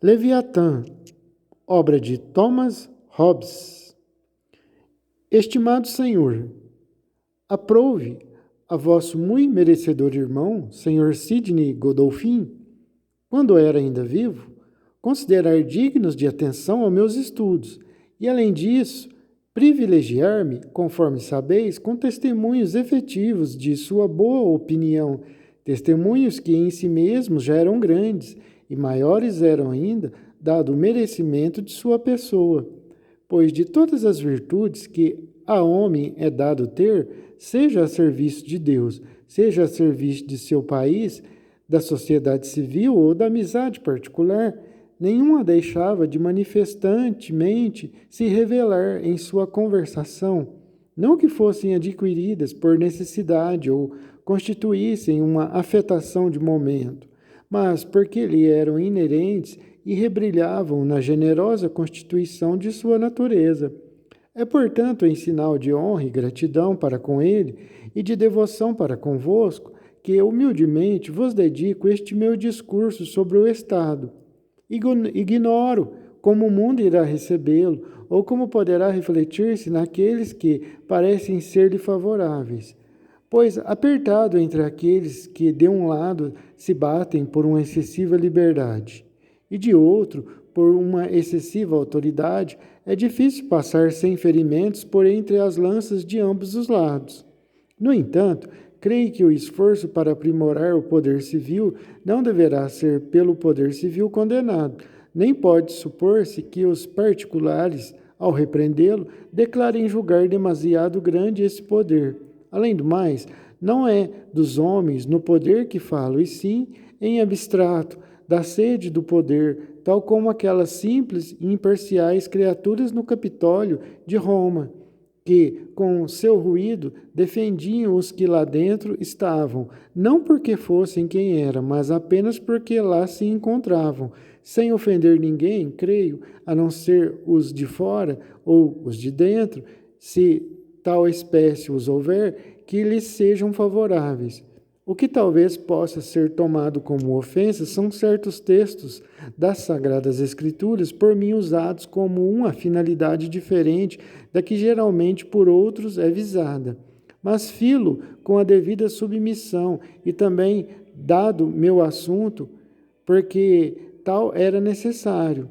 Leviatã, obra de Thomas Hobbes. Estimado Senhor, aprove a vosso muito merecedor irmão, Senhor Sidney Godolphin, quando era ainda vivo, considerar dignos de atenção aos meus estudos e, além disso, privilegiar-me, conforme sabeis, com testemunhos efetivos de sua boa opinião, testemunhos que em si mesmos já eram grandes e maiores eram ainda, dado o merecimento de sua pessoa. Pois de todas as virtudes que a homem é dado ter, seja a serviço de Deus, seja a serviço de seu país, da sociedade civil ou da amizade particular, nenhuma deixava de manifestantemente se revelar em sua conversação, não que fossem adquiridas por necessidade ou constituíssem uma afetação de momento, mas porque lhe eram inerentes e rebrilhavam na generosa constituição de sua natureza. É, portanto, em sinal de honra e gratidão para com ele e de devoção para convosco, que humildemente vos dedico este meu discurso sobre o Estado. Ignoro como o mundo irá recebê-lo ou como poderá refletir-se naqueles que parecem ser-lhe favoráveis. Pois, apertado entre aqueles que, de um lado, se batem por uma excessiva liberdade e, de outro, por uma excessiva autoridade, é difícil passar sem ferimentos por entre as lanças de ambos os lados. No entanto, creio que o esforço para aprimorar o poder civil não deverá ser pelo poder civil condenado, nem pode supor-se que os particulares, ao repreendê-lo, declarem julgar demasiado grande esse poder. Além do mais, não é dos homens no poder que falo, e sim, em abstrato, da sede do poder, tal como aquelas simples e imparciais criaturas no Capitólio de Roma, que, com seu ruído, defendiam os que lá dentro estavam, não porque fossem quem era, mas apenas porque lá se encontravam, sem ofender ninguém, creio, a não ser os de fora ou os de dentro, se tal espécie os houver, que lhes sejam favoráveis. O que talvez possa ser tomado como ofensa são certos textos das Sagradas Escrituras por mim usados como uma finalidade diferente da que geralmente por outros é visada. Mas filo com a devida submissão e também dado meu assunto, porque tal era necessário,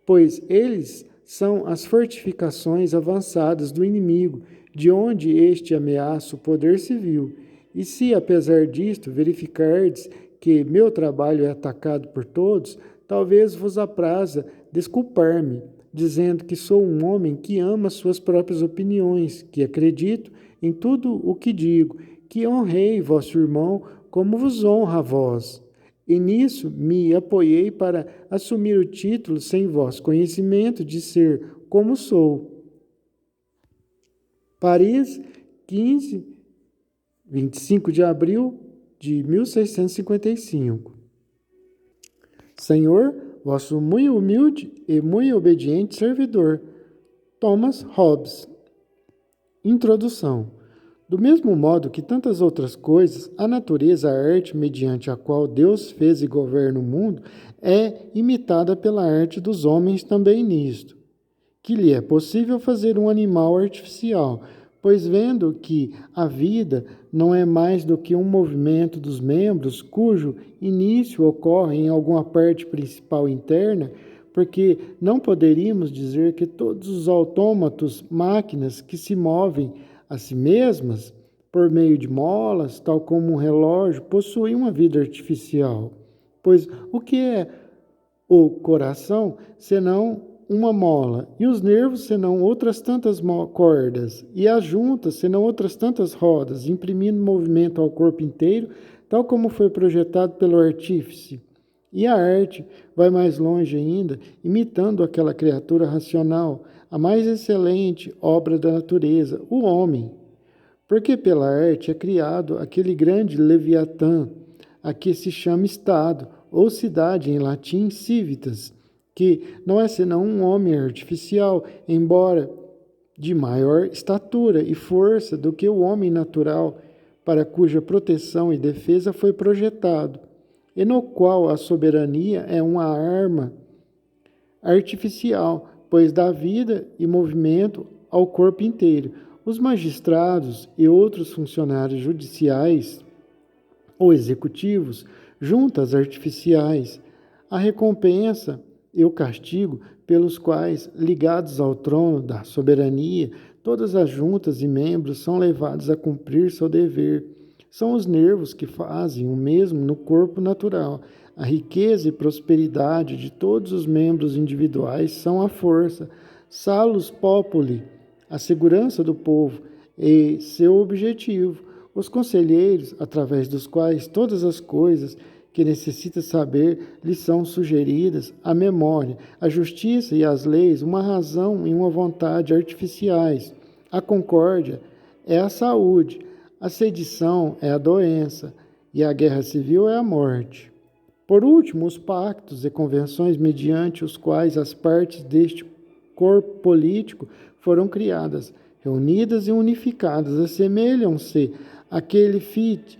pois eles são as fortificações avançadas do inimigo, de onde este ameaça o poder civil. E se, apesar disto, verificardes que meu trabalho é atacado por todos, talvez vos apraza desculpar-me, dizendo que sou um homem que ama suas próprias opiniões, que acredito em tudo o que digo, que honrei vosso irmão como vos honra a vós. E nisso me apoiei para assumir o título sem vosso conhecimento de ser como sou. Paris, 25 de abril de 1655. Senhor, vosso muito humilde e muito obediente servidor, Thomas Hobbes. Introdução. Do mesmo modo que tantas outras coisas, a natureza, a arte mediante a qual Deus fez e governa o mundo, é imitada pela arte dos homens também nisto, que lhe é possível fazer um animal artificial, pois vendo que a vida não é mais do que um movimento dos membros, cujo início ocorre em alguma parte principal interna, porque não poderíamos dizer que todos os autômatos, máquinas que se movem a si mesmas, por meio de molas, tal como um relógio, possuem uma vida artificial. Pois o que é o coração, senão uma mola, e os nervos, senão outras tantas cordas, e as juntas, senão outras tantas rodas, imprimindo movimento ao corpo inteiro, tal como foi projetado pelo artífice. E a arte vai mais longe ainda, imitando aquela criatura racional, a mais excelente obra da natureza, o homem. Porque pela arte é criado aquele grande Leviatã, a que se chama Estado, ou cidade em latim, civitas, que não é senão um homem artificial, embora de maior estatura e força do que o homem natural, para cuja proteção e defesa foi projetado, e no qual a soberania é uma arma artificial, pois dá vida e movimento ao corpo inteiro. Os magistrados e outros funcionários judiciais ou executivos, juntas artificiais, a recompensa e o castigo pelos quais, ligados ao trono da soberania, todas as juntas e membros são levados a cumprir seu dever. São os nervos que fazem o mesmo no corpo natural. A riqueza e prosperidade de todos os membros individuais são a força, salus populi, a segurança do povo e seu objetivo. Os conselheiros, através dos quais todas as coisas que necessita saber lhe são sugeridas, a memória, a justiça e as leis, uma razão e uma vontade artificiais. A concórdia é a saúde, a sedição é a doença e a guerra civil é a morte. Por último, os pactos e convenções mediante os quais as partes deste corpo político foram criadas, reunidas e unificadas, assemelham-se àquele fit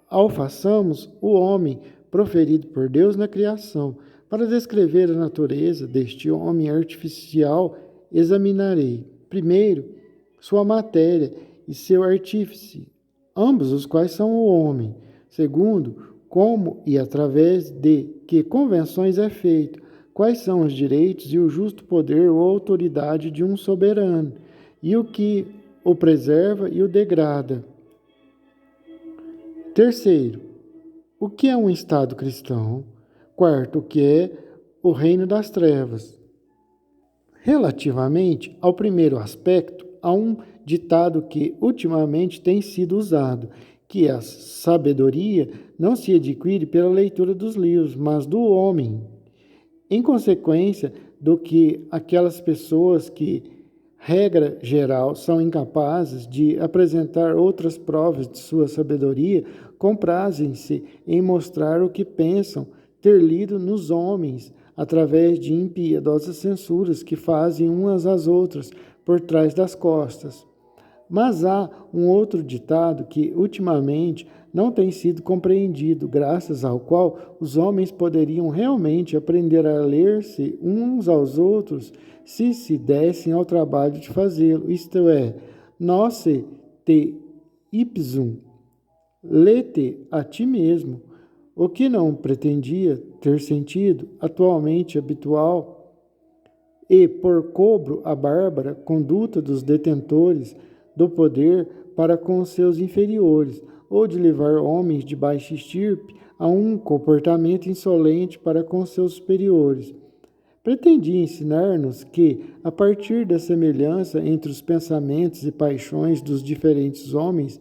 ao façamos o homem proferido por Deus na criação. Para descrever a natureza deste homem artificial, examinarei, primeiro, sua matéria e seu artífice, ambos os quais são o homem. Segundo, como e através de que convenções é feito, quais são os direitos e o justo poder ou autoridade de um soberano, e o que o preserva e o degrada. Terceiro, o que é um Estado cristão? Quarto, o que é o reino das trevas? Relativamente ao primeiro aspecto, há um ditado que ultimamente tem sido usado, que a sabedoria não se adquire pela leitura dos livros, mas do homem. Em consequência do que aquelas pessoas que, regra geral, são incapazes de apresentar outras provas de sua sabedoria, comprazem-se em mostrar o que pensam ter lido nos homens, através de impiedosas censuras que fazem umas às outras por trás das costas. Mas há um outro ditado que, ultimamente, não tem sido compreendido, graças ao qual os homens poderiam realmente aprender a ler-se uns aos outros se se dessem ao trabalho de fazê-lo, isto é, noce te ipsum, lê-te a ti mesmo, o que não pretendia ter sentido atualmente habitual e, por cobro à bárbara conduta dos detentores do poder para com os seus inferiores, ou de levar homens de baixa estirpe a um comportamento insolente para com seus superiores. Pretendia ensinar-nos que, a partir da semelhança entre os pensamentos e paixões dos diferentes homens,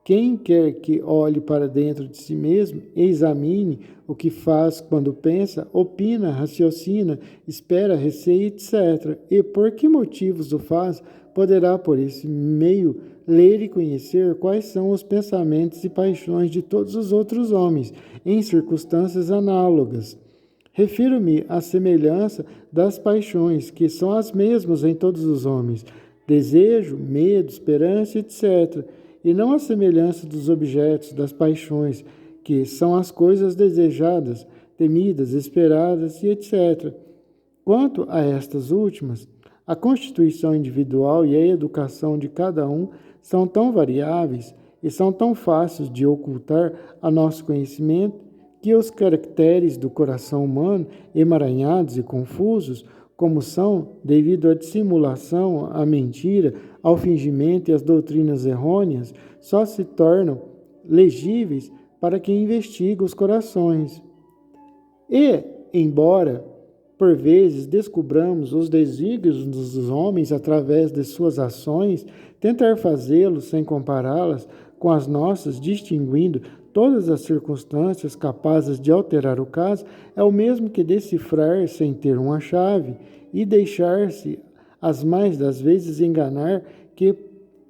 quem quer que olhe para dentro de si mesmo e examine o que faz quando pensa, opina, raciocina, espera, receia, etc., e por que motivos o faz, poderá, por esse meio, ler e conhecer quais são os pensamentos e paixões de todos os outros homens, em circunstâncias análogas. Refiro-me à semelhança das paixões, que são as mesmas em todos os homens, desejo, medo, esperança, etc., e não à semelhança dos objetos das paixões, que são as coisas desejadas, temidas, esperadas e etc. Quanto a estas últimas, a constituição individual e a educação de cada um são tão variáveis e são tão fáceis de ocultar a nosso conhecimento que os caracteres do coração humano, emaranhados e confusos, como são, devido à dissimulação, à mentira, ao fingimento e às doutrinas errôneas, só se tornam legíveis para quem investiga os corações. E, embora, por vezes, descubramos os desígnios dos homens através de suas ações, tentar fazê-lo sem compará-las com as nossas, distinguindo todas as circunstâncias capazes de alterar o caso, é o mesmo que decifrar sem ter uma chave e deixar-se, as mais das vezes, enganar que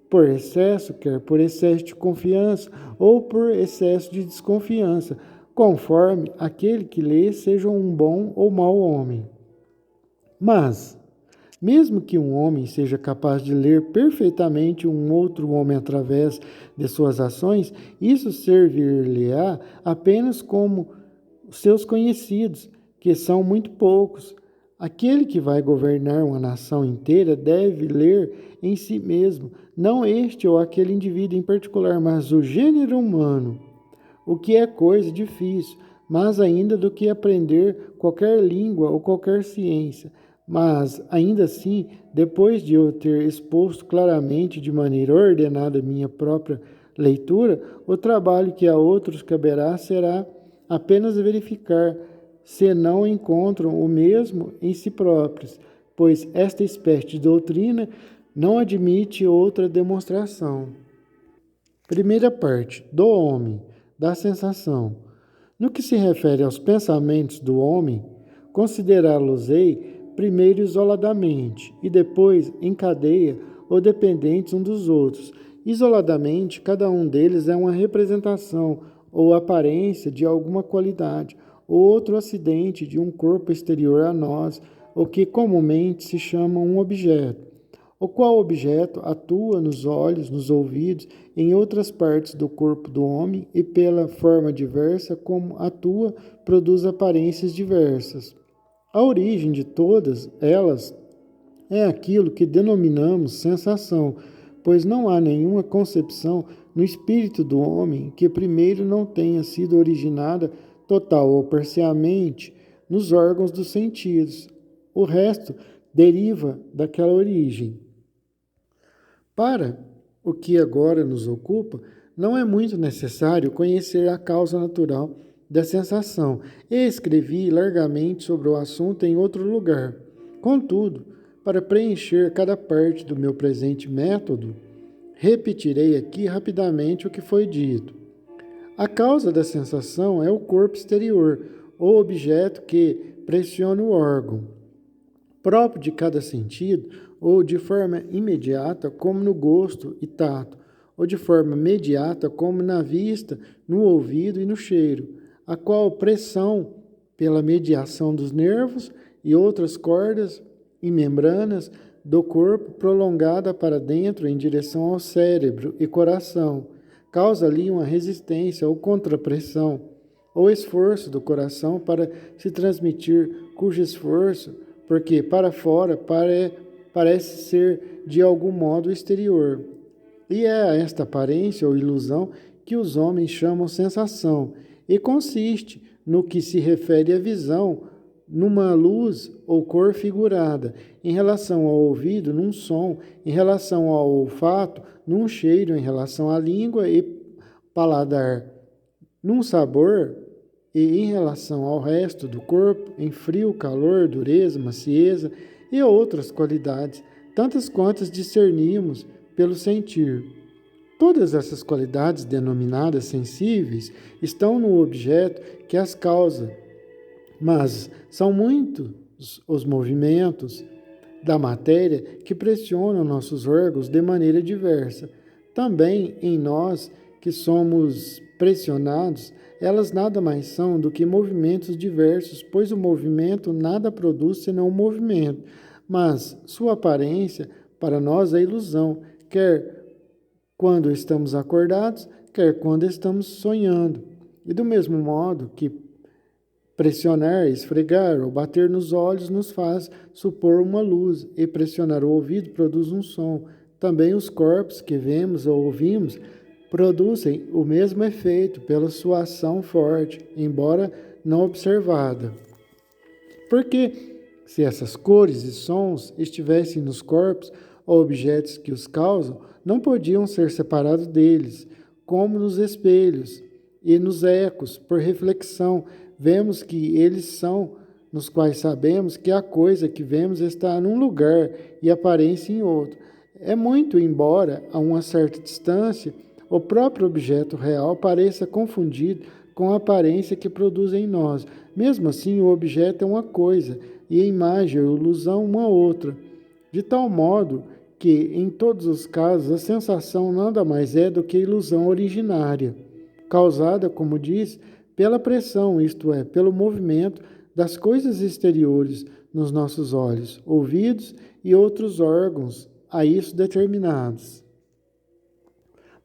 por excesso, quer por excesso de confiança ou por excesso de desconfiança, conforme aquele que lê seja um bom ou mau homem. Mas, mesmo que um homem seja capaz de ler perfeitamente um outro homem através de suas ações, isso servir-lhe-á apenas como seus conhecidos, que são muito poucos. Aquele que vai governar uma nação inteira deve ler em si mesmo, não este ou aquele indivíduo em particular, mas o gênero humano, o que é coisa difícil, mais ainda do que aprender qualquer língua ou qualquer ciência. Mas, ainda assim, depois de eu ter exposto claramente de maneira ordenada minha própria leitura, o trabalho que a outros caberá será apenas verificar se não encontram o mesmo em si próprios, pois esta espécie de doutrina não admite outra demonstração. Primeira parte, do homem, da sensação. No que se refere aos pensamentos do homem, considerá-los-ei primeiro isoladamente e depois em cadeia ou dependentes uns dos outros. Isoladamente, cada um deles é uma representação ou aparência de alguma qualidade, ou outro acidente de um corpo exterior a nós, o que comumente se chama um objeto, o qual objeto atua nos olhos, nos ouvidos, em outras partes do corpo do homem e pela forma diversa como atua, produz aparências diversas. A origem de todas elas é aquilo que denominamos sensação, pois não há nenhuma concepção no espírito do homem que primeiro não tenha sido originada total ou parcialmente nos órgãos dos sentidos. O resto deriva daquela origem. Para o que agora nos ocupa, não é muito necessário conhecer a causa natural da sensação. E escrevi largamente sobre o assunto em outro lugar. Contudo, para preencher cada parte do meu presente método, repetirei aqui rapidamente o que foi dito. A causa da sensação é o corpo exterior, ou objeto que pressiona o órgão próprio de cada sentido, ou de forma imediata, como no gosto e tato, ou de forma mediata, como na vista, no ouvido e no cheiro, a qual pressão, pela mediação dos nervos e outras cordas e membranas do corpo, prolongada para dentro em direção ao cérebro e coração, causa ali uma resistência ou contrapressão, ou esforço do coração para se transmitir, cujo esforço, porque para fora parece ser de algum modo exterior. E é esta aparência ou ilusão que os homens chamam sensação, e consiste, no que se refere à visão, numa luz ou cor figurada, em relação ao ouvido, num som, em relação ao olfato, num cheiro, em relação à língua e paladar, num sabor, e em relação ao resto do corpo, em frio, calor, dureza, macieza e outras qualidades, tantas quantas discernimos pelo sentir. Todas essas qualidades denominadas sensíveis estão no objeto que as causa, mas são muitos os movimentos da matéria que pressionam nossos órgãos de maneira diversa. Também em nós que somos pressionados, elas nada mais são do que movimentos diversos, pois o movimento nada produz senão o movimento, mas sua aparência para nós é ilusão, quer quando estamos acordados, quer quando estamos sonhando. E do mesmo modo que pressionar, esfregar ou bater nos olhos nos faz supor uma luz, e pressionar o ouvido produz um som. Também os corpos que vemos ou ouvimos produzem o mesmo efeito pela sua ação forte, embora não observada. Porque, se essas cores e sons estivessem nos corpos ou objetos que os causam, não podiam ser separados deles, como nos espelhos e nos ecos, por reflexão, vemos que eles são, nos quais sabemos que a coisa que vemos está num lugar e aparece em outro. É muito, embora a uma certa distância, o próprio objeto real pareça confundido com a aparência que produz em nós. Mesmo assim, o objeto é uma coisa, e a imagem ou ilusão uma outra. De tal modo que, em todos os casos, a sensação nada mais é do que a ilusão originária, causada, como diz, pela pressão, isto é, pelo movimento das coisas exteriores nos nossos olhos, ouvidos e outros órgãos a isso determinados.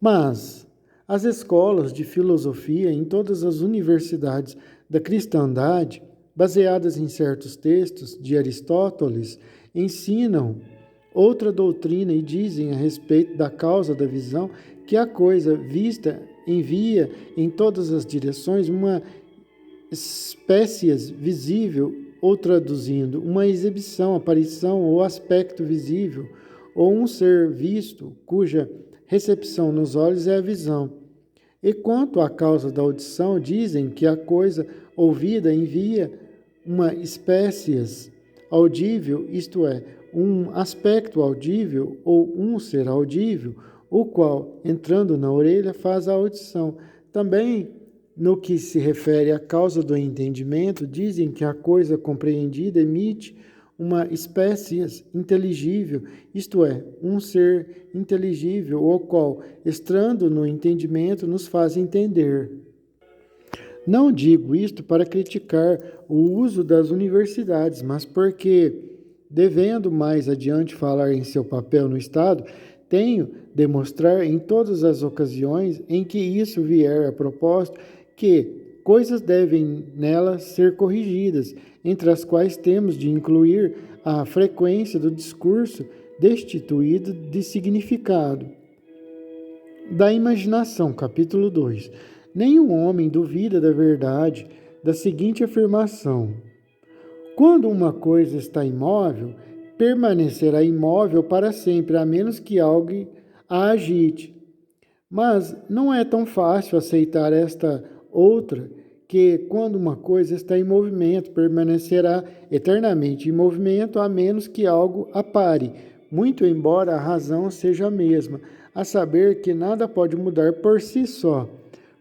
Mas as escolas de filosofia em todas as universidades da cristandade baseadas em certos textos de Aristóteles, ensinam outra doutrina e dizem a respeito da causa da visão que a coisa vista envia em todas as direções uma espécie visível, ou traduzindo, uma exibição, aparição ou aspecto visível, ou um ser visto, cuja recepção nos olhos é a visão. E quanto à causa da audição, dizem que a coisa ouvida envia uma espécie audível, isto é, um aspecto audível ou um ser audível, o qual, entrando na orelha, faz a audição. Também, no que se refere à causa do entendimento, dizem que a coisa compreendida emite uma espécie inteligível, isto é, um ser inteligível, o qual, estando no entendimento, nos faz entender. Não digo isto para criticar o uso das universidades, mas porque, devendo mais adiante falar em seu papel no Estado, tenho de mostrar em todas as ocasiões em que isso vier a propósito que coisas devem nela ser corrigidas, entre as quais temos de incluir a frequência do discurso destituído de significado. Da imaginação, capítulo 2. Nenhum homem duvida da verdade da seguinte afirmação: quando uma coisa está imóvel, permanecerá imóvel para sempre, a menos que algo a agite. Mas não é tão fácil aceitar esta outra, que quando uma coisa está em movimento, permanecerá eternamente em movimento, a menos que algo a pare, muito embora a razão seja a mesma, a saber que nada pode mudar por si só,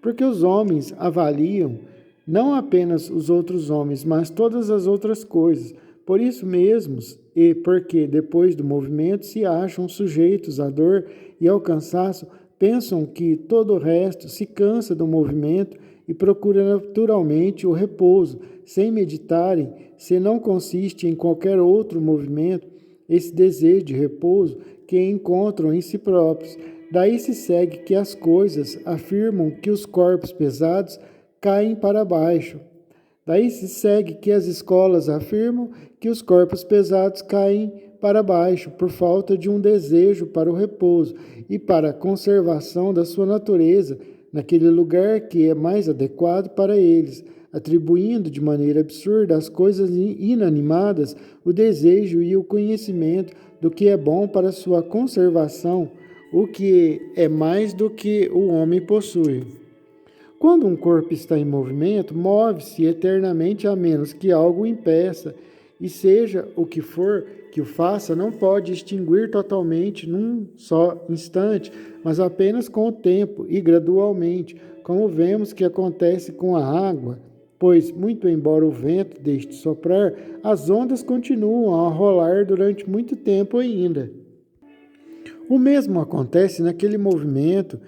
porque os homens avaliam não apenas os outros homens, mas todas as outras coisas. Por isso mesmos, e porque depois do movimento se acham sujeitos à dor e ao cansaço, pensam que todo o resto se cansa do movimento e procura naturalmente o repouso, sem meditarem se não consiste em qualquer outro movimento, esse desejo de repouso que encontram em si próprios. Daí se segue que as coisas afirmam que os corpos pesados caem para baixo. Daí se segue que as escolas afirmam que os corpos pesados caem para baixo por falta de um desejo para o repouso e para a conservação da sua natureza naquele lugar que é mais adequado para eles, atribuindo de maneira absurda às coisas inanimadas o desejo e o conhecimento do que é bom para sua conservação, o que é mais do que o homem possui. Quando um corpo está em movimento, move-se eternamente a menos que algo o impeça, e seja o que for que o faça, não pode extinguir totalmente num só instante, mas apenas com o tempo e gradualmente, como vemos que acontece com a água, pois, muito embora o vento deixe de soprar, as ondas continuam a rolar durante muito tempo ainda. O mesmo acontece naquele movimento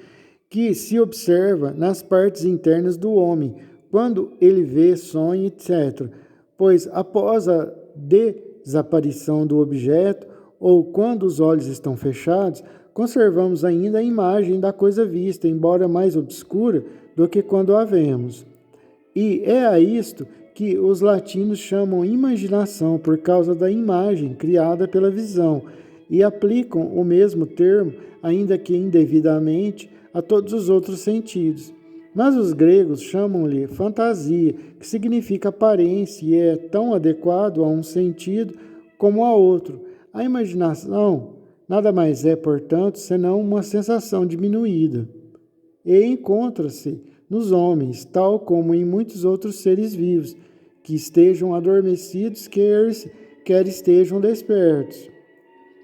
que se observa nas partes internas do homem, quando ele vê, sonha, etc. Pois após a desaparição do objeto, ou quando os olhos estão fechados, conservamos ainda a imagem da coisa vista, embora mais obscura do que quando a vemos. E é a isto que os latinos chamam imaginação, por causa da imagem criada pela visão, e aplicam o mesmo termo, ainda que indevidamente, a todos os outros sentidos. Mas os gregos chamam-lhe fantasia, que significa aparência e é tão adequado a um sentido como a outro. A imaginação nada mais é, portanto, senão uma sensação diminuída. E encontra-se nos homens, tal como em muitos outros seres vivos, que estejam adormecidos, quer estejam despertos.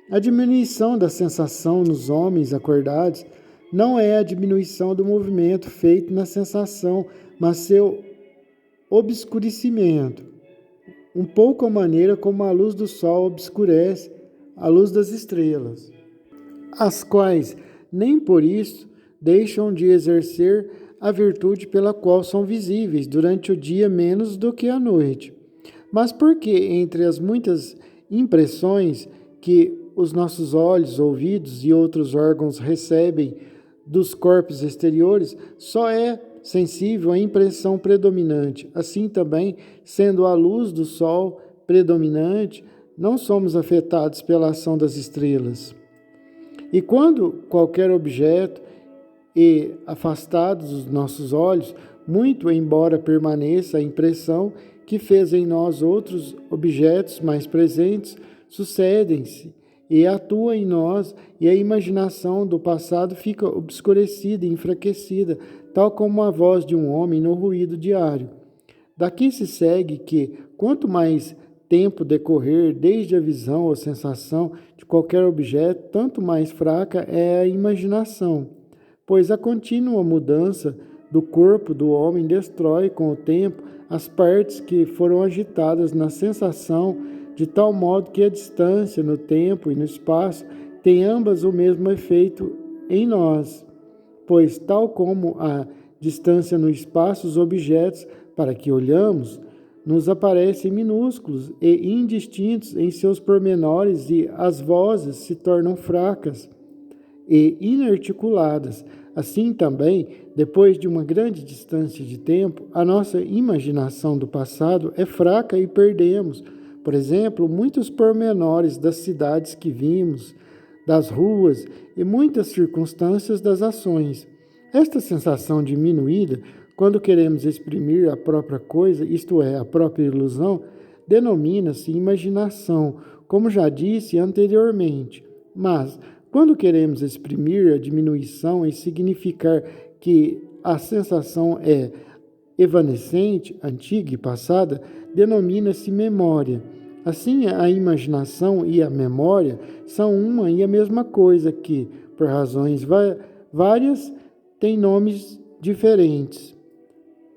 A diminuição da sensação nos homens acordados não é a diminuição do movimento feito na sensação, mas seu obscurecimento, um pouco a maneira como a luz do sol obscurece a luz das estrelas, as quais nem por isso deixam de exercer a virtude pela qual são visíveis durante o dia menos do que à noite. Mas porque entre as muitas impressões que os nossos olhos, ouvidos e outros órgãos recebem dos corpos exteriores, só é sensível à impressão predominante. Assim também, sendo a luz do Sol predominante, não somos afetados pela ação das estrelas. E quando qualquer objeto é afastado dos nossos olhos, muito embora permaneça a impressão que fez em nós outros objetos mais presentes, sucedem-se e atuam em nós, e a imaginação do passado fica obscurecida e enfraquecida, tal como a voz de um homem no ruído diário. Daqui se segue que, quanto mais tempo decorrer desde a visão ou sensação de qualquer objeto, tanto mais fraca é a imaginação, pois a contínua mudança do corpo do homem destrói com o tempo as partes que foram agitadas na sensação, de tal modo que a distância no tempo e no espaço tem ambas o mesmo efeito em nós, pois tal como a distância no espaço, os objetos para que olhamos nos aparecem minúsculos e indistintos em seus pormenores, e as vozes se tornam fracas e inarticuladas. Assim também, depois de uma grande distância de tempo, a nossa imaginação do passado é fraca e perdemos, por exemplo, muitos pormenores das cidades que vimos, das ruas e muitas circunstâncias das ações. Esta sensação diminuída, quando queremos exprimir a própria coisa, isto é, a própria ilusão, denomina-se imaginação, como já disse anteriormente. Mas, quando queremos exprimir a diminuição e significar que a sensação é evanescente, antiga e passada, denomina-se memória. Assim, a imaginação e a memória são uma e a mesma coisa que, por razões várias, têm nomes diferentes.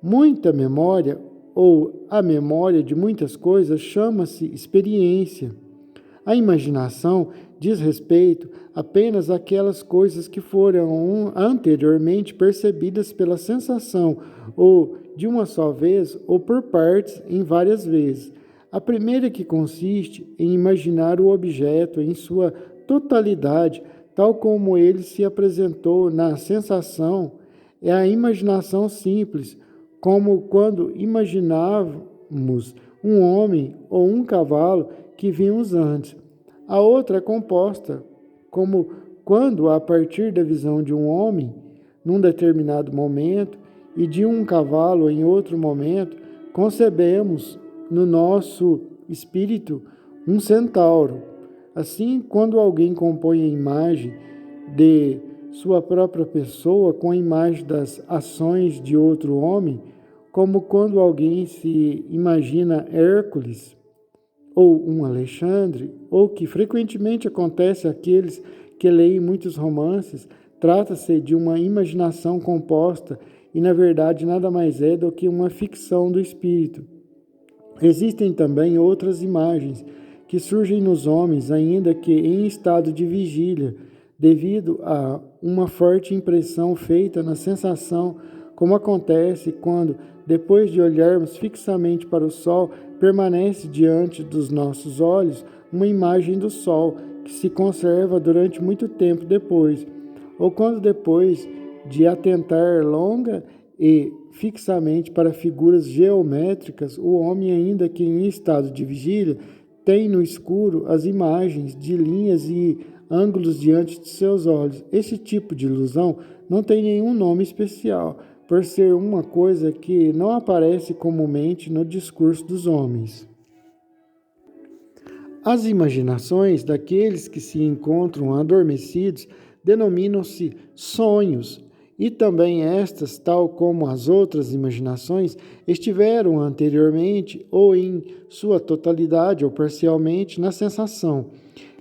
Muita memória, ou a memória de muitas coisas, chama-se experiência. A imaginação diz respeito apenas àquelas coisas que foram anteriormente percebidas pela sensação, ou de uma só vez, ou por partes em várias vezes. A primeira, que consiste em imaginar o objeto em sua totalidade, tal como ele se apresentou na sensação, é a imaginação simples, como quando imaginávamos um homem ou um cavalo que vimos antes. A outra é composta, como quando, a partir da visão de um homem, num determinado momento, e de um cavalo em outro momento, concebemos no nosso espírito um centauro. Assim, quando alguém compõe a imagem de sua própria pessoa com a imagem das ações de outro homem, como quando alguém se imagina Hércules ou um Alexandre, ou que frequentemente acontece àqueles que leem muitos romances, trata-se de uma imaginação composta e, na verdade, nada mais é do que uma ficção do espírito. Existem também outras imagens que surgem nos homens, ainda que em estado de vigília, devido a uma forte impressão feita na sensação, como acontece quando, depois de olharmos fixamente para o sol, permanece diante dos nossos olhos uma imagem do sol que se conserva durante muito tempo depois, ou quando, depois de atentar longa e fixamente para figuras geométricas, o homem, ainda que em estado de vigília, tem no escuro as imagens de linhas e ângulos diante de seus olhos. Esse tipo de ilusão não tem nenhum nome especial, por ser uma coisa que não aparece comumente no discurso dos homens. As imaginações daqueles que se encontram adormecidos denominam-se sonhos, e também estas, tal como as outras imaginações, estiveram anteriormente ou em sua totalidade ou parcialmente na sensação.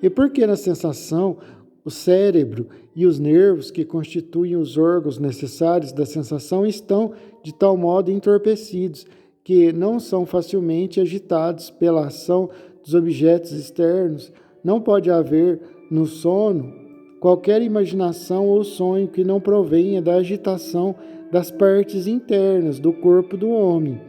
E porque na sensação o cérebro e os nervos que constituem os órgãos necessários da sensação estão de tal modo entorpecidos que não são facilmente agitados pela ação dos objetos externos, não pode haver no sono qualquer imaginação ou sonho que não provenha da agitação das partes internas do corpo do homem.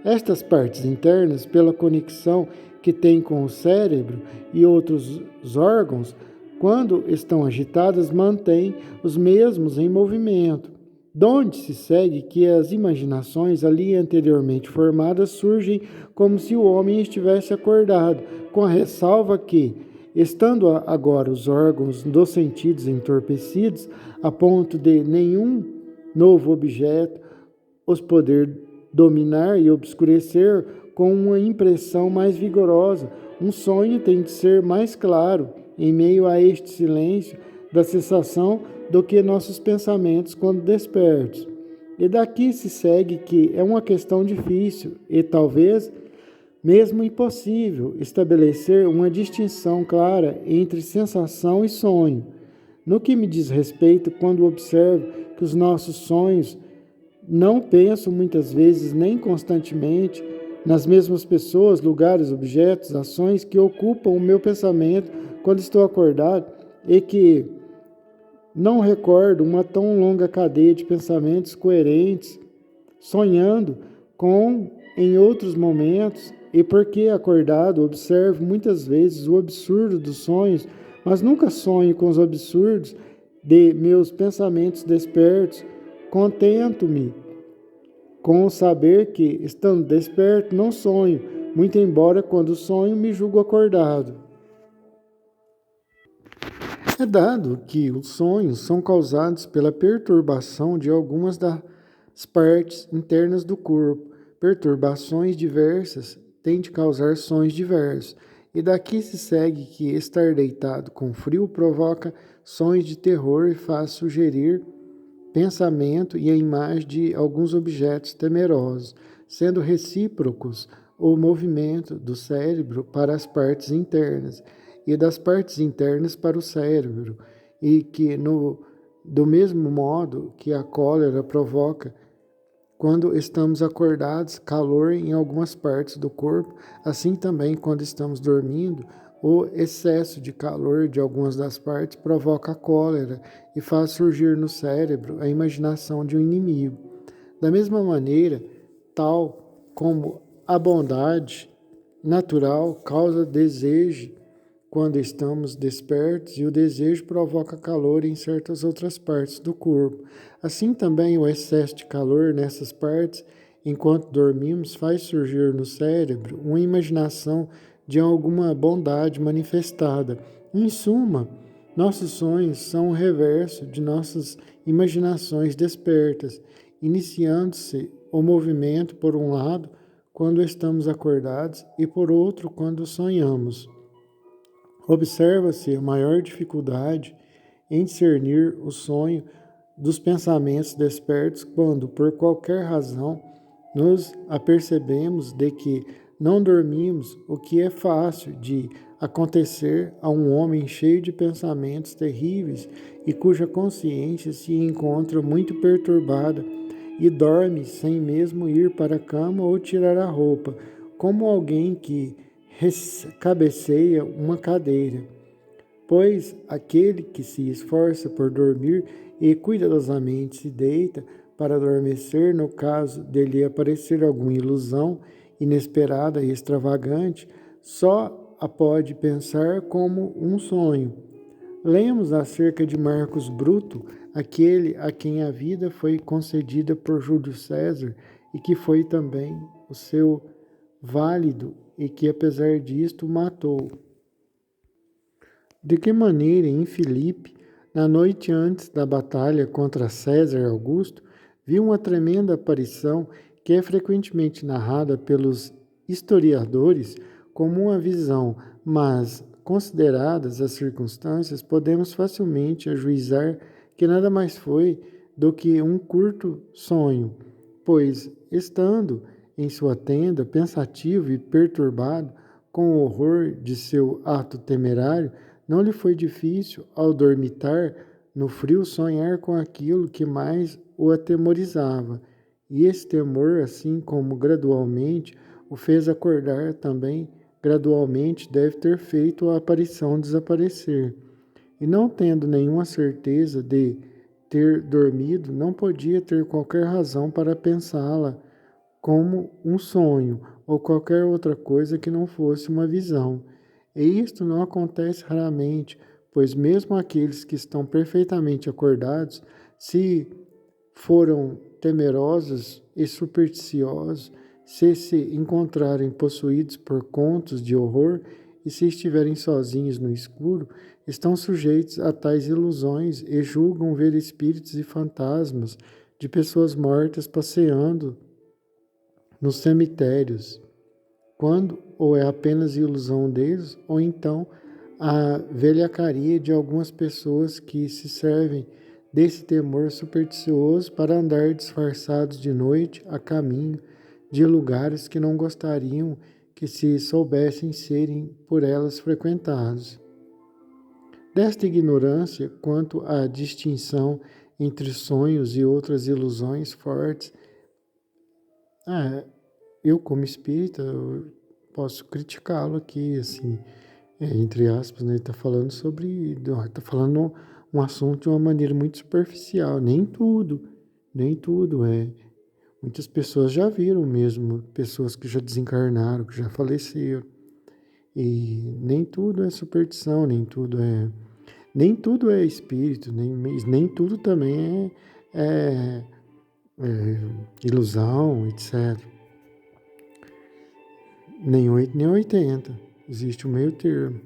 Estas partes internas, pela conexão que têm com o cérebro e outros órgãos, quando estão agitadas, mantêm os mesmos em movimento. donde se segue que as imaginações ali anteriormente formadas surgem como se o homem estivesse acordado, com a ressalva que, estando agora os órgãos dos sentidos entorpecidos, a ponto de nenhum novo objeto os poder dominar e obscurecer com uma impressão mais vigorosa, um sonho tem de ser mais claro em meio a este silêncio da sensação do que nossos pensamentos quando despertos. E daqui se segue que é uma questão difícil e talvez mesmo impossível estabelecer uma distinção clara entre sensação e sonho. No que me diz respeito, quando observo que os nossos sonhos não penso muitas vezes nem constantemente nas mesmas pessoas, lugares, objetos, ações que ocupam o meu pensamento quando estou acordado e que não recordo uma tão longa cadeia de pensamentos coerentes, sonhando com em outros momentos, e porque acordado observo muitas vezes o absurdo dos sonhos, mas nunca sonho com os absurdos de meus pensamentos despertos. Contento-me com saber que, estando desperto, não sonho, muito embora quando sonho me julgo acordado. É dado que os sonhos são causados pela perturbação de algumas das partes internas do corpo. Perturbações diversas têm de causar sonhos diversos. E daqui se segue que estar deitado com frio provoca sonhos de terror e faz sugerir pensamento e a imagem de alguns objetos temerosos, sendo recíprocos o movimento do cérebro para as partes internas e das partes internas para o cérebro, e que do mesmo modo que a cólera provoca quando estamos acordados, calor em algumas partes do corpo, assim também quando estamos dormindo, o excesso de calor de algumas das partes provoca a cólera e faz surgir no cérebro a imaginação de um inimigo. Da mesma maneira, tal como a bondade natural causa desejo quando estamos despertos, e o desejo provoca calor em certas outras partes do corpo. Assim também o excesso de calor nessas partes, enquanto dormimos, faz surgir no cérebro uma imaginação de alguma bondade manifestada. Em suma, nossos sonhos são o reverso de nossas imaginações despertas, iniciando-se o movimento, por um lado, quando estamos acordados, e por outro, quando sonhamos. Observa-se a maior dificuldade em discernir o sonho dos pensamentos despertos quando, por qualquer razão, nos apercebemos de que não dormimos, o que é fácil de acontecer a um homem cheio de pensamentos terríveis e cuja consciência se encontra muito perturbada e dorme sem mesmo ir para a cama ou tirar a roupa, como alguém que cabeceia uma cadeira. Pois aquele que se esforça por dormir e cuidadosamente se deita para adormecer, no caso de lhe aparecer alguma ilusão inesperada e extravagante, só a pode pensar como um sonho. Lemos acerca de Marcos Bruto, aquele a quem a vida foi concedida por Júlio César e que foi também o seu válido e que, apesar disto, matou. De que maneira, em Filipe, na noite antes da batalha contra César Augusto, viu uma tremenda aparição que é frequentemente narrada pelos historiadores como uma visão, mas, consideradas as circunstâncias, podemos facilmente ajuizar que nada mais foi do que um curto sonho, pois, estando em sua tenda, pensativo e perturbado com o horror de seu ato temerário, não lhe foi difícil, ao dormitar no frio, sonhar com aquilo que mais o atemorizava. E esse temor, assim como gradualmente o fez acordar, também gradualmente deve ter feito a aparição desaparecer. E não tendo nenhuma certeza de ter dormido, não podia ter qualquer razão para pensá-la como um sonho ou qualquer outra coisa que não fosse uma visão. E isto não acontece raramente, pois mesmo aqueles que estão perfeitamente acordados, se foram temerosos e supersticiosos, se encontrarem possuídos por contos de horror e se estiverem sozinhos no escuro, estão sujeitos a tais ilusões e julgam ver espíritos e fantasmas de pessoas mortas passeando nos cemitérios, quando ou é apenas ilusão deles, ou então a velhacaria de algumas pessoas que se servem desse temor supersticioso para andar disfarçados de noite a caminho de lugares que não gostariam que se soubessem serem por elas frequentados. Desta ignorância quanto à distinção entre sonhos e outras ilusões fortes, eu como espírita eu posso criticá-lo aqui, assim, entre aspas, né? Ele está falando está falando um assunto de uma maneira muito superficial. Nem tudo é. Muitas pessoas já viram mesmo, pessoas que já desencarnaram, que já faleceram. E nem tudo é superstição, nem tudo é espírito, nem tudo também é ilusão, etc. Nem 8 nem 80. Existe um meio termo.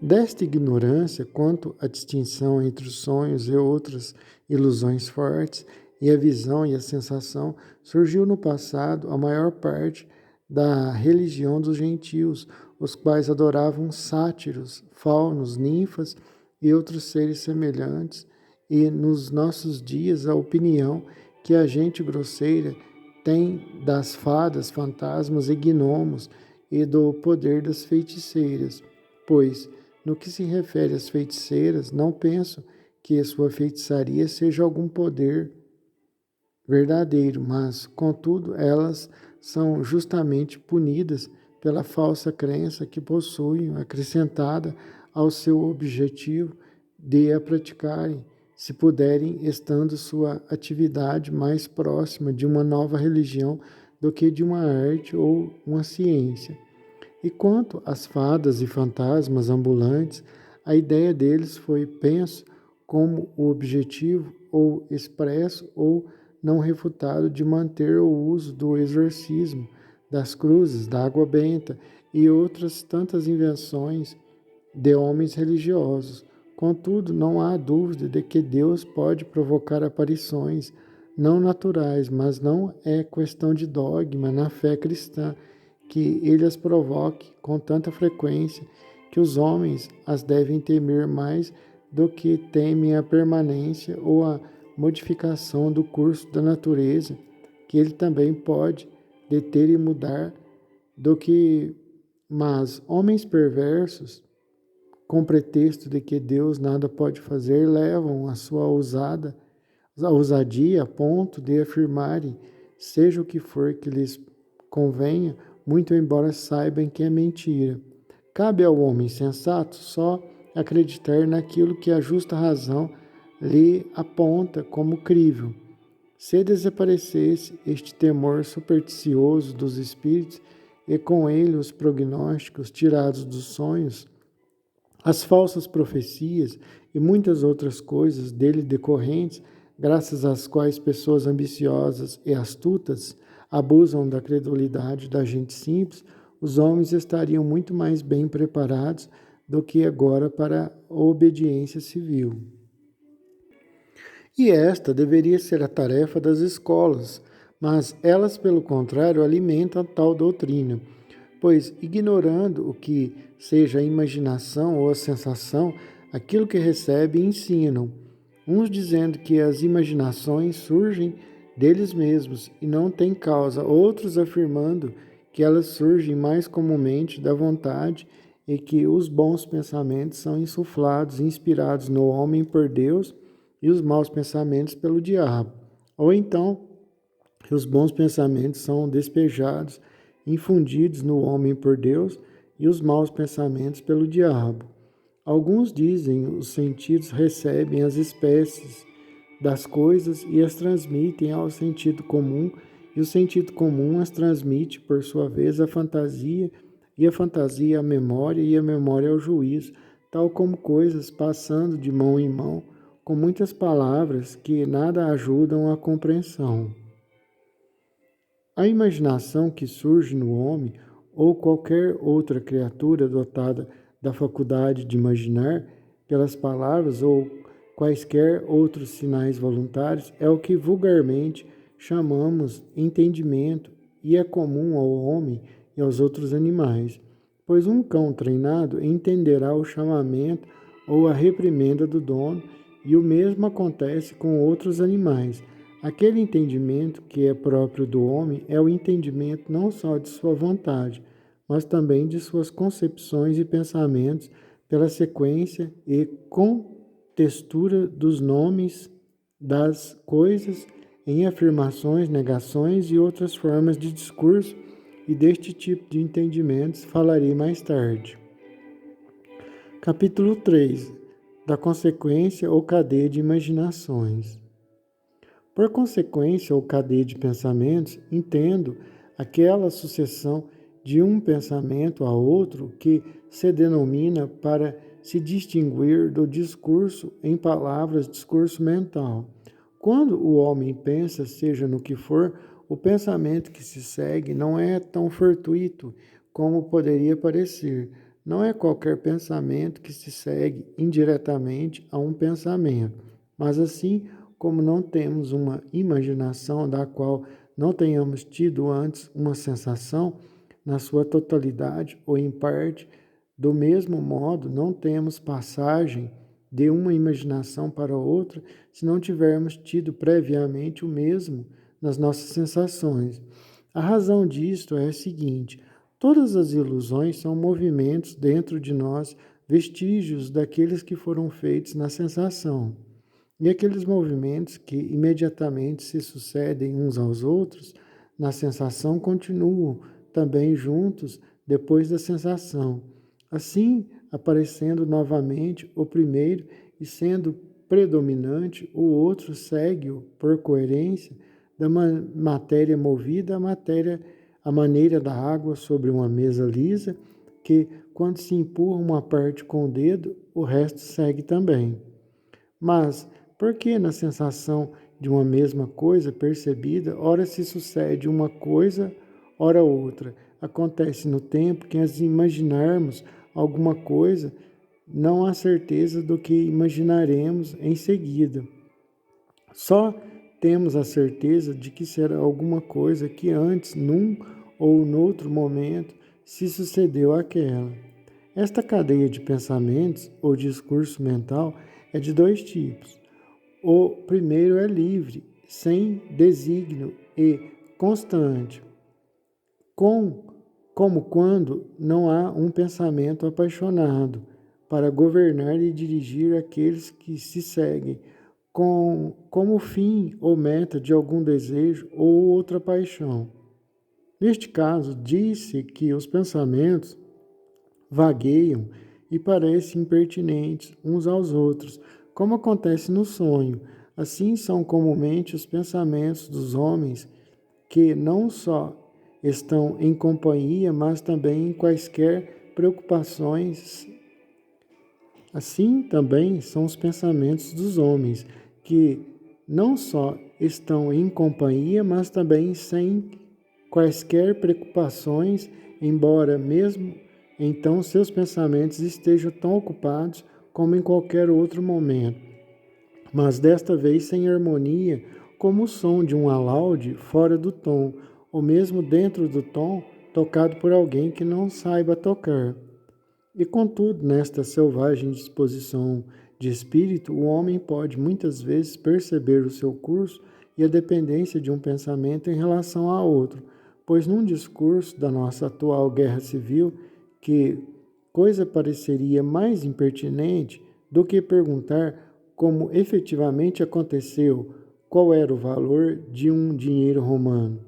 Desta ignorância quanto à distinção entre os sonhos e outras ilusões fortes, e a visão e a sensação, surgiu no passado a maior parte da religião dos gentios, os quais adoravam sátiros, faunos, ninfas e outros seres semelhantes, e nos nossos dias a opinião que a gente grosseira tem das fadas, fantasmas e gnomos e do poder das feiticeiras, pois, no que se refere às feiticeiras, não penso que a sua feitiçaria seja algum poder verdadeiro, mas, contudo, elas são justamente punidas pela falsa crença que possuem, acrescentada ao seu objetivo de a praticarem, se puderem, estando sua atividade mais próxima de uma nova religião do que de uma arte ou uma ciência. E quanto às fadas e fantasmas ambulantes, a ideia deles foi, penso, como o objetivo ou expresso ou não refutado de manter o uso do exorcismo, das cruzes, da água benta e outras tantas invenções de homens religiosos. Contudo, não há dúvida de que Deus pode provocar aparições não naturais, mas não é questão de dogma na fé cristã que ele as provoque com tanta frequência que os homens as devem temer mais do que temem a permanência ou a modificação do curso da natureza, que ele também pode deter e mudar, do que, mas homens perversos, com pretexto de que Deus nada pode fazer, levam a sua ousadia a ponto de afirmarem, seja o que for que lhes convenha, muito embora saibam que é mentira. Cabe ao homem sensato só acreditar naquilo que a justa razão lhe aponta como crível. Se desaparecesse este temor supersticioso dos espíritos e com ele os prognósticos tirados dos sonhos, as falsas profecias e muitas outras coisas dele decorrentes, graças às quais pessoas ambiciosas e astutas abusam da credulidade da gente simples, os homens estariam muito mais bem preparados do que agora para a obediência civil. E esta deveria ser a tarefa das escolas, mas elas, pelo contrário, alimentam tal doutrina, pois, ignorando o que seja a imaginação ou a sensação, aquilo que recebem ensinam, uns dizendo que as imaginações surgem deles mesmos e não têm causa, outros afirmando que elas surgem mais comumente da vontade e que os bons pensamentos são insuflados, inspirados no homem por Deus e os maus pensamentos pelo diabo. Ou então, que os bons pensamentos são despejados, infundidos no homem por Deus e os maus pensamentos pelo diabo. Alguns dizem os sentidos recebem as espécies das coisas e as transmitem ao sentido comum, e o sentido comum as transmite, por sua vez, à fantasia, e a fantasia à memória, e a memória ao juízo, tal como coisas passando de mão em mão, com muitas palavras que nada ajudam à compreensão. A imaginação que surge no homem ou qualquer outra criatura dotada da faculdade de imaginar pelas palavras ou quaisquer outros sinais voluntários é o que vulgarmente chamamos entendimento e é comum ao homem e aos outros animais, pois um cão treinado entenderá o chamamento ou a reprimenda do dono, e o mesmo acontece com outros animais. Aquele entendimento que é próprio do homem é o entendimento não só de sua vontade, mas também de suas concepções e pensamentos pela sequência e contextura dos nomes das coisas em afirmações, negações e outras formas de discurso, e deste tipo de entendimentos falarei mais tarde. Capítulo 3. Da consequência ou cadeia de imaginações. Por consequência ou cadeia de pensamentos, entendo aquela sucessão de um pensamento a outro que se denomina, para se distinguir do discurso em palavras, discurso mental. Quando o homem pensa, seja no que for, o pensamento que se segue não é tão fortuito como poderia parecer. Não é qualquer pensamento que se segue indiretamente a um pensamento, mas assim como não temos uma imaginação da qual não tenhamos tido antes uma sensação, na sua totalidade ou em parte, do mesmo modo, não temos passagem de uma imaginação para outra se não tivermos tido previamente o mesmo nas nossas sensações. A razão disto é a seguinte: todas as ilusões são movimentos dentro de nós, vestígios daqueles que foram feitos na sensação. E aqueles movimentos que imediatamente se sucedem uns aos outros, na sensação, continuam também juntos depois da sensação. Assim, aparecendo novamente o primeiro e sendo predominante, o outro segue-o por coerência da matéria movida à maneira da água sobre uma mesa lisa, que, quando se empurra uma parte com o dedo, o resto segue também. Mas, por que na sensação de uma mesma coisa percebida, ora se sucede uma coisa, ora outra? Acontece no tempo que, as imaginarmos alguma coisa, não há certeza do que imaginaremos em seguida. Só temos a certeza de que será alguma coisa que antes, num ou noutro momento, se sucedeu àquela. Esta cadeia de pensamentos ou discurso mental é de dois tipos. O primeiro é livre, sem desígnio e constante, como quando não há um pensamento apaixonado para governar e dirigir aqueles que se seguem, como fim ou meta de algum desejo ou outra paixão. Neste caso, diz-se que os pensamentos vagueiam e parecem impertinentes uns aos outros, como acontece no sonho. Assim são comumente os pensamentos dos homens, que não só estão em companhia, mas também em quaisquer preocupações. Assim também são os pensamentos dos homens, que não só estão em companhia, mas também sem quaisquer preocupações, embora mesmo então seus pensamentos estejam tão ocupados como em qualquer outro momento, mas desta vez sem harmonia, como o som de um alaúde fora do tom, ou mesmo dentro do tom, tocado por alguém que não saiba tocar. E contudo, nesta selvagem disposição de espírito, o homem pode muitas vezes perceber o seu curso e a dependência de um pensamento em relação a outro, pois num discurso da nossa atual guerra civil, que coisa pareceria mais impertinente do que perguntar como efetivamente aconteceu, qual era o valor de um dinheiro romano.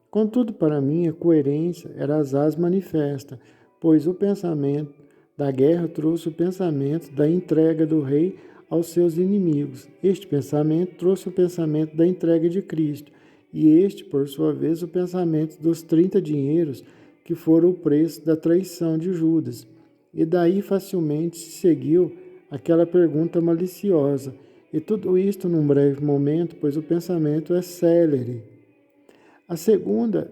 Contudo, para mim, a coerência era asaz manifesta, pois o pensamento da guerra trouxe o pensamento da entrega do rei aos seus inimigos. Este pensamento trouxe o pensamento da entrega de Cristo, e este, por sua vez, o pensamento dos 30 dinheiros, que foram o preço da traição de Judas. E daí facilmente se seguiu aquela pergunta maliciosa: e tudo isto num breve momento, pois o pensamento é célere. A segunda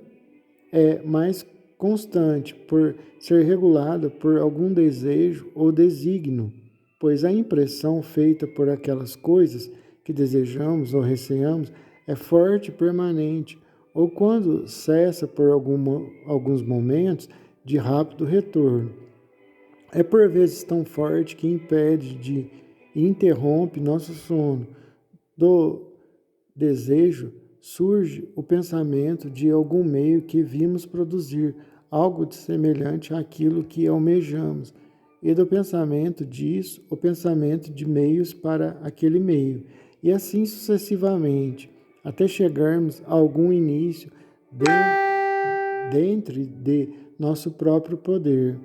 é mais constante, por ser regulada por algum desejo ou desígnio, pois a impressão feita por aquelas coisas que desejamos ou receamos é forte e permanente, ou quando cessa por alguns momentos, de rápido retorno. É por vezes tão forte que impede de e interrompe nosso sono. Do desejo surge o pensamento de algum meio que vimos produzir, algo de semelhante àquilo que almejamos, e do pensamento disso, o pensamento de meios para aquele meio, e assim sucessivamente, até chegarmos a algum início dentro de nosso próprio poder.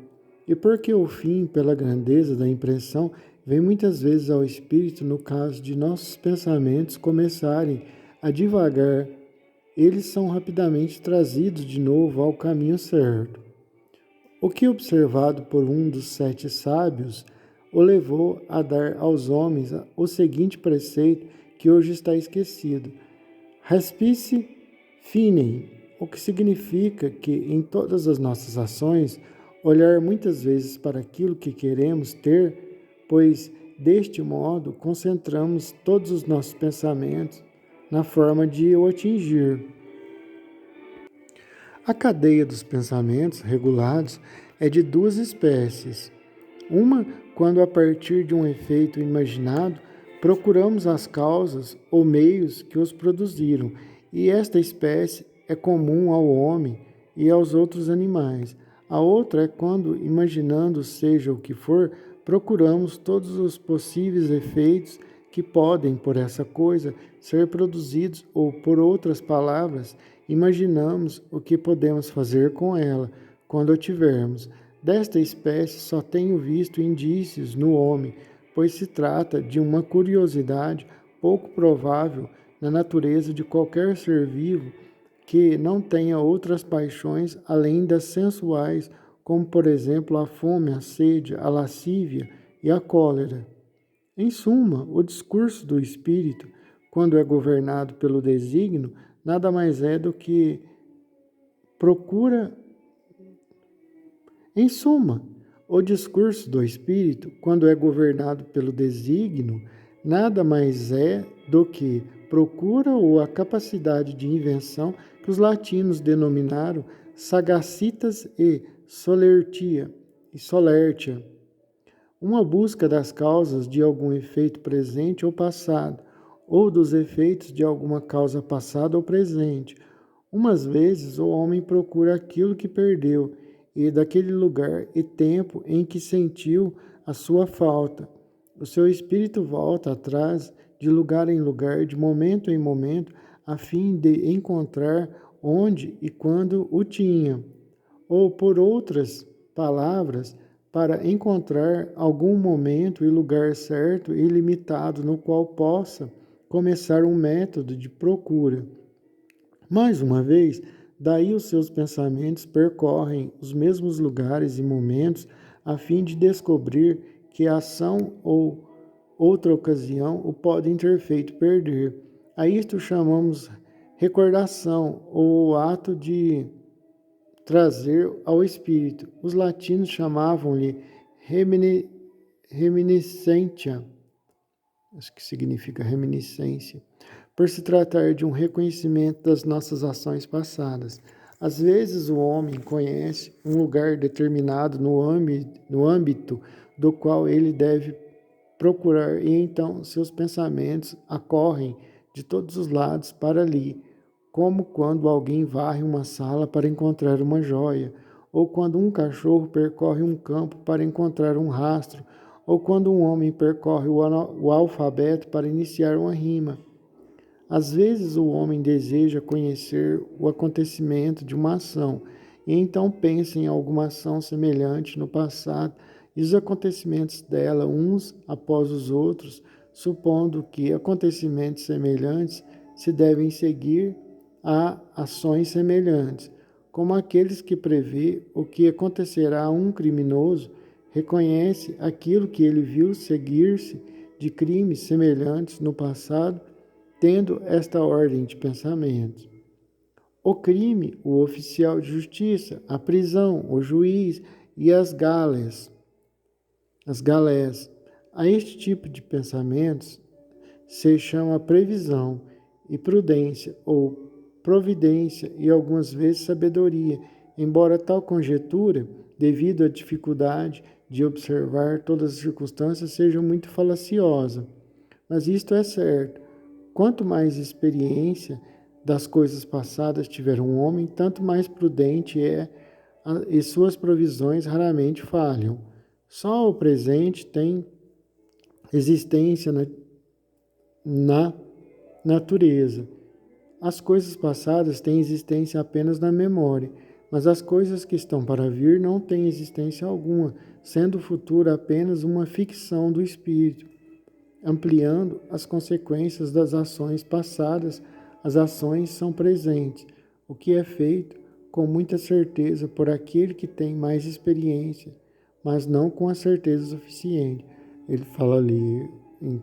E porque o fim, pela grandeza da impressão, vem muitas vezes ao espírito no caso de nossos pensamentos começarem a divagar, eles são rapidamente trazidos de novo ao caminho certo. O que, observado por um dos 7 sábios, o levou a dar aos homens o seguinte preceito que hoje está esquecido: Respice finem, o que significa que em todas as nossas ações, olhar muitas vezes para aquilo que queremos ter, pois deste modo concentramos todos os nossos pensamentos na forma de o atingir. A cadeia dos pensamentos regulados é de 2 espécies. Uma, quando a partir de um efeito imaginado, procuramos as causas ou meios que os produziram, e esta espécie é comum ao homem e aos outros animais. A outra é quando, imaginando seja o que for, procuramos todos os possíveis efeitos que podem, por essa coisa, ser produzidos, ou, por outras palavras, imaginamos o que podemos fazer com ela, quando a tivermos. Desta espécie só tenho visto indícios no homem, pois se trata de uma curiosidade pouco provável na natureza de qualquer ser vivo que não tenha outras paixões além das sensuais, como por exemplo a fome, a sede, a lascívia e a cólera. Em suma, o discurso do espírito, quando é governado pelo desígnio, nada mais é do que procura. Em suma, o discurso do espírito, quando é governado pelo desígnio, nada mais é do que procura ou a capacidade de invenção que os latinos denominaram sagacitas e solertia, uma busca das causas de algum efeito presente ou passado, ou dos efeitos de alguma causa passada ou presente. Umas vezes o homem procura aquilo que perdeu, e daquele lugar e tempo em que sentiu a sua falta. O seu espírito volta atrás, de lugar em lugar, de momento em momento, a fim de encontrar onde e quando o tinha. Ou, por outras palavras, para encontrar algum momento e lugar certo e limitado no qual possa começar um método de procura. Mais uma vez, daí os seus pensamentos percorrem os mesmos lugares e momentos a fim de descobrir que a ação ou outra ocasião o podem ter feito perder. A isto chamamos recordação ou o ato de trazer ao espírito. Os latinos chamavam-lhe reminiscentia, acho que significa reminiscência, por se tratar de um reconhecimento das nossas ações passadas. Às vezes o homem conhece um lugar determinado no âmbito do qual ele deve procurar, e então seus pensamentos acorrem de todos os lados para ali, como quando alguém varre uma sala para encontrar uma joia, ou quando um cachorro percorre um campo para encontrar um rastro, ou quando um homem percorre o alfabeto para iniciar uma rima. Às vezes o homem deseja conhecer o acontecimento de uma ação, e então pensa em alguma ação semelhante no passado e os acontecimentos dela uns após os outros, supondo que acontecimentos semelhantes se devem seguir a ações semelhantes, como aqueles que prevê o que acontecerá a um criminoso, reconhece aquilo que ele viu seguir-se de crimes semelhantes no passado, tendo esta ordem de pensamentos. O crime, o oficial de justiça, a prisão, o juiz e as galés. A este tipo de pensamentos se chama previsão e prudência, ou providência e algumas vezes sabedoria, embora tal conjectura, devido à dificuldade de observar todas as circunstâncias, seja muito falaciosa. Mas isto é certo: quanto mais experiência das coisas passadas tiver um homem, tanto mais prudente é, e suas provisões raramente falham. Só o presente tem existência na natureza. As coisas passadas têm existência apenas na memória, mas as coisas que estão para vir não têm existência alguma, sendo o futuro apenas uma ficção do espírito. Ampliando as consequências das ações passadas, as ações são presentes, o que é feito com muita certeza por aquele que tem mais experiência, mas não com a certeza suficiente. Ele fala ali,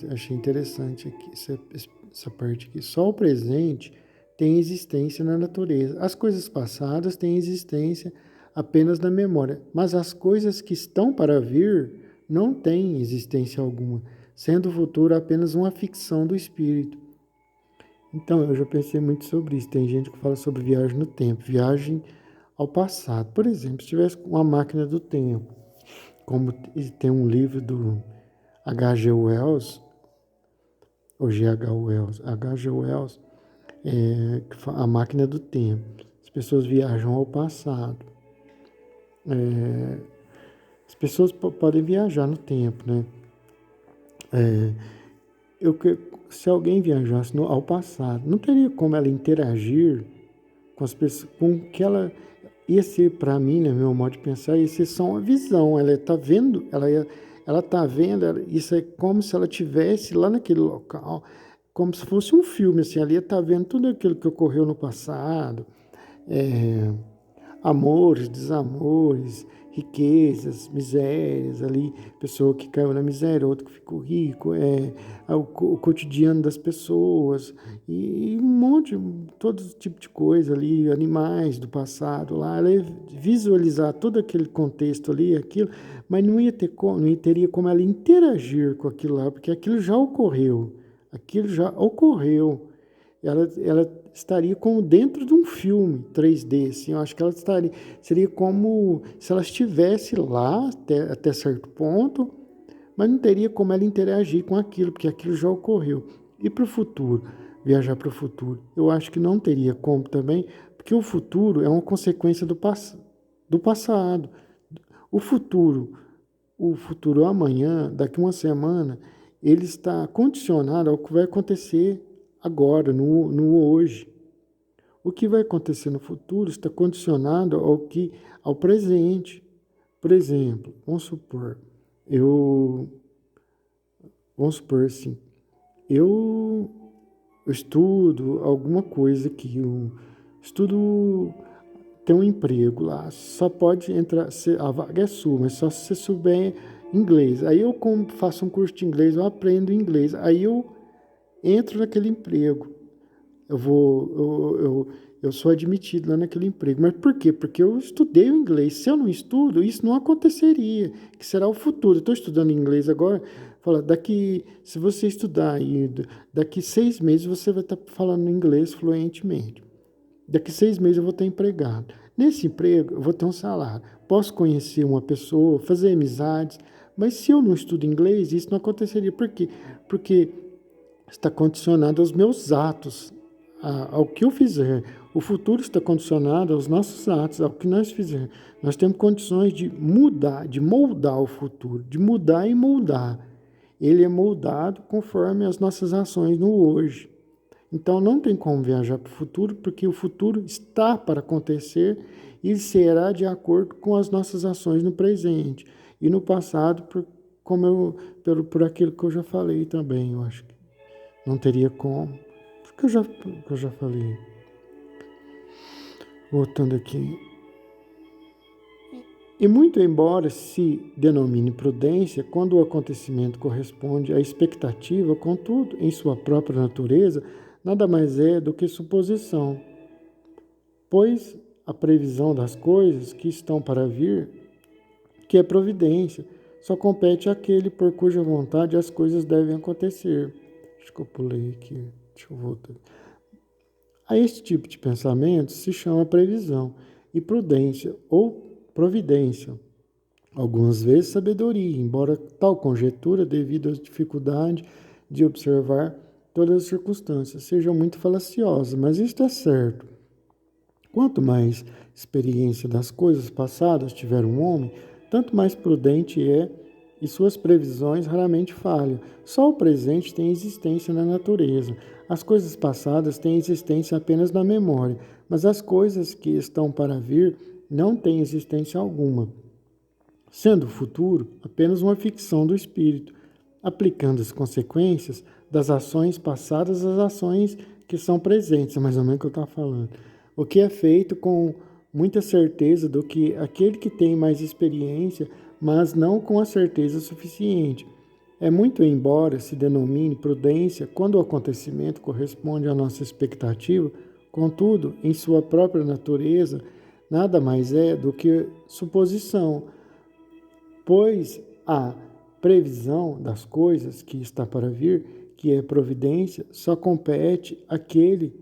achei interessante aqui, essa parte aqui. Só o presente tem existência na natureza. As coisas passadas têm existência apenas na memória, mas as coisas que estão para vir não têm existência alguma, sendo o futuro apenas uma ficção do espírito. Então, eu já pensei muito sobre isso. Tem gente que fala sobre viagem no tempo, viagem ao passado. Por exemplo, se tivesse uma máquina do tempo, como tem um livro do H.G. Wells, ou G.H. Wells, H.G. Wells, a máquina do tempo. As pessoas viajam ao passado. As pessoas podem viajar no tempo, né? Se alguém viajasse ao passado, não teria como ela interagir com as pessoas, com que ela ia ser, para mim, né, meu modo de pensar, ia ser só uma visão. Ela está vendo, ela tá vendo, isso é como se ela estivesse lá naquele local, como se fosse um filme, assim, ali está vendo tudo aquilo que ocorreu no passado, amores, desamores, riquezas, misérias, ali, pessoa que caiu na miséria, outro que ficou rico, o cotidiano das pessoas, e um monte, todo tipo de coisa ali, animais do passado lá, ela ia visualizar todo aquele contexto ali, aquilo, mas não teria como ela interagir com aquilo lá, porque aquilo já ocorreu. Ela estaria como dentro de um filme 3D, assim, eu acho que seria como se ela estivesse lá até certo ponto, mas não teria como ela interagir com aquilo, porque aquilo já ocorreu. E para o futuro, viajar para o futuro, eu acho que não teria como também, porque o futuro é uma consequência do passado. O futuro amanhã, daqui uma semana, ele está condicionado ao que vai acontecer agora, no hoje. O que vai acontecer no futuro está condicionado ao presente. Por exemplo, vamos supor assim, eu estudo alguma coisa aqui, eu estudo, tem um emprego lá, só pode entrar, a vaga é sua, mas só se você souber inglês. Aí eu, como faço um curso de inglês, eu aprendo inglês, aí eu entro naquele emprego. Eu sou admitido lá naquele emprego. Mas por quê? Porque eu estudei o inglês. Se eu não estudo, isso não aconteceria, que será o futuro. Eu estou estudando inglês agora, se você estudar daqui 6 meses você vai estar falando inglês fluentemente. Daqui 6 meses eu vou estar empregado. Nesse emprego eu vou ter um salário. Posso conhecer uma pessoa, fazer amizades, mas se eu não estudo inglês, isso não aconteceria. Por quê? Porque está condicionado aos meus atos, ao que eu fizer. O futuro está condicionado aos nossos atos, ao que nós fizermos. Nós temos condições de mudar, de moldar o futuro, de mudar e moldar. Ele é moldado conforme as nossas ações no hoje. Então não tem como viajar para o futuro, porque o futuro está para acontecer e será de acordo com as nossas ações no presente. E no passado, por aquilo que eu já falei também, eu acho que não teria como. Porque eu já falei. Voltando aqui. E muito embora se denomine prudência, quando o acontecimento corresponde à expectativa, contudo, em sua própria natureza, nada mais é do que suposição, pois a previsão das coisas que estão para vir, que é providência, só compete àquele por cuja vontade as coisas devem acontecer. Acho que eu pulei aqui, deixa eu voltar. A este tipo de pensamento se chama previsão e prudência ou providência. Algumas vezes sabedoria, embora tal conjectura, devido à dificuldade de observar todas as circunstâncias, seja muito falaciosa, mas isto é certo. Quanto mais experiência das coisas passadas tiver um homem, tanto mais prudente é e suas previsões raramente falham. Só o presente tem existência na natureza. As coisas passadas têm existência apenas na memória, mas as coisas que estão para vir não têm existência alguma, sendo o futuro apenas uma ficção do espírito, aplicando as consequências das ações passadas às ações que são presentes, é mais ou menos o que eu estava falando. O que é feito com muita certeza do que aquele que tem mais experiência, mas não com a certeza suficiente. É muito embora se denomine prudência quando o acontecimento corresponde à nossa expectativa, contudo, em sua própria natureza, nada mais é do que suposição, pois a previsão das coisas que está para vir, que é providência, só compete àquele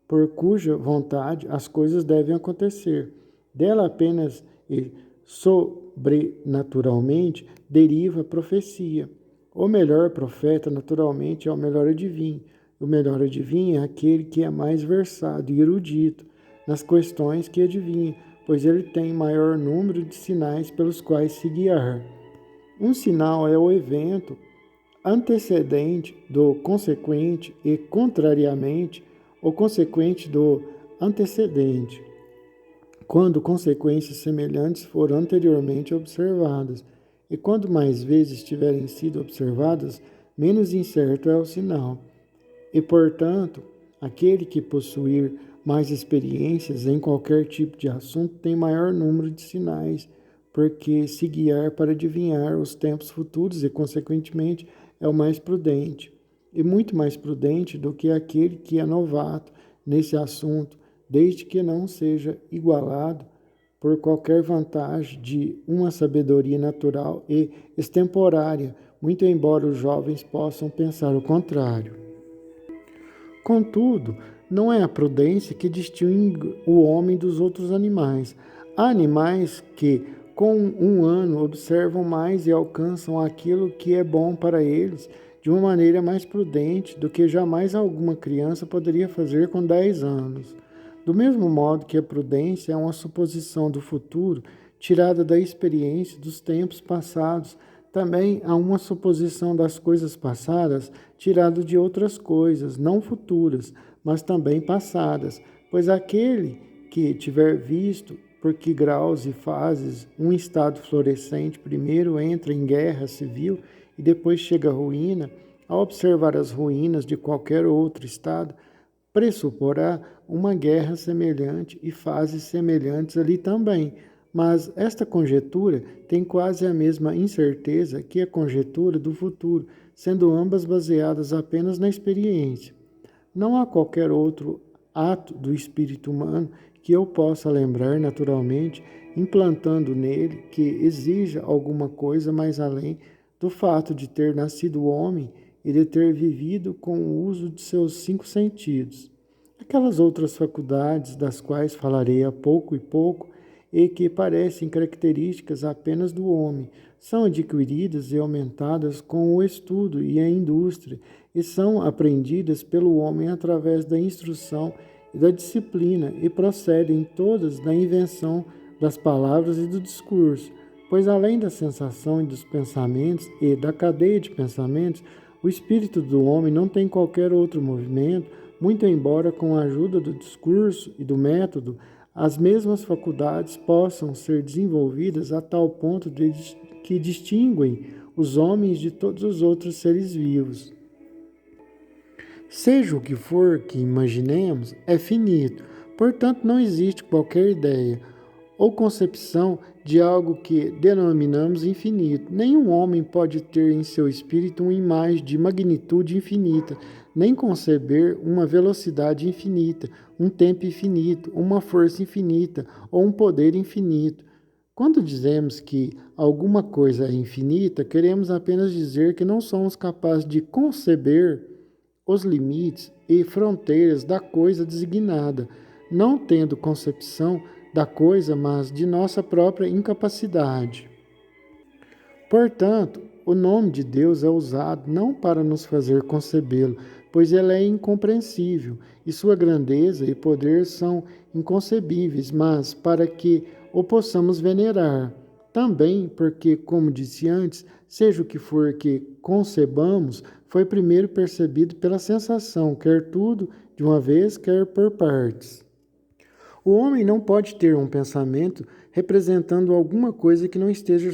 por cuja vontade as coisas devem acontecer. Dela apenas e sobrenaturalmente deriva a profecia. O melhor profeta, naturalmente, é o melhor adivinho. O melhor adivinho é aquele que é mais versado e erudito nas questões que adivinha, pois ele tem maior número de sinais pelos quais se guiar. Um sinal é o evento antecedente do consequente e, contrariamente, o consequente do antecedente, quando consequências semelhantes foram anteriormente observadas, e quando mais vezes tiverem sido observadas, menos incerto é o sinal. E, portanto, aquele que possuir mais experiências em qualquer tipo de assunto tem maior número de sinais, porque se guiar para adivinhar os tempos futuros e, consequentemente, é o mais prudente, e muito mais prudente do que aquele que é novato nesse assunto, desde que não seja igualado por qualquer vantagem de uma sabedoria natural e extemporária, muito embora os jovens possam pensar o contrário. Contudo, não é a prudência que distingue o homem dos outros animais. Há animais que, com um ano, observam mais e alcançam aquilo que é bom para eles de uma maneira mais prudente do que jamais alguma criança poderia fazer com 10 anos. Do mesmo modo que a prudência é uma suposição do futuro tirada da experiência dos tempos passados, também há uma suposição das coisas passadas tirada de outras coisas, não futuras, mas também passadas, pois aquele que tiver visto por que graus e fases um estado florescente primeiro entra em guerra civil e depois chega à ruína, ao observar as ruínas de qualquer outro estado, pressuporá uma guerra semelhante e fases semelhantes ali também. Mas esta conjectura tem quase a mesma incerteza que a conjectura do futuro, sendo ambas baseadas apenas na experiência. Não há qualquer outro ato do espírito humano que eu possa lembrar naturalmente, implantando nele que exija alguma coisa mais além do fato de ter nascido homem e de ter vivido com o uso de seus 5 sentidos. Aquelas outras faculdades das quais falarei a pouco e pouco e que parecem características apenas do homem, são adquiridas e aumentadas com o estudo e a indústria e são aprendidas pelo homem através da instrução e da disciplina e procedem todas da invenção das palavras e do discurso, pois além da sensação e dos pensamentos e da cadeia de pensamentos, o espírito do homem não tem qualquer outro movimento, muito embora com a ajuda do discurso e do método, as mesmas faculdades possam ser desenvolvidas a tal ponto de que distinguem os homens de todos os outros seres vivos. Seja o que for que imaginemos, é finito, portanto não existe qualquer ideia. ou concepção de algo que denominamos infinito. Nenhum homem pode ter em seu espírito uma imagem de magnitude infinita, nem conceber uma velocidade infinita, um tempo infinito, uma força infinita ou um poder infinito. Quando dizemos que alguma coisa é infinita, queremos apenas dizer que não somos capazes de conceber os limites e fronteiras da coisa designada, não tendo concepção da coisa, mas de nossa própria incapacidade. Portanto, o nome de Deus é usado não para nos fazer concebê-lo, pois ele é incompreensível e sua grandeza e poder são inconcebíveis, mas para que o possamos venerar. Também porque, como disse antes, seja o que for que concebamos, foi primeiro percebido pela sensação, quer tudo de uma vez, quer por partes. O homem não pode ter um pensamento representando alguma coisa que não esteja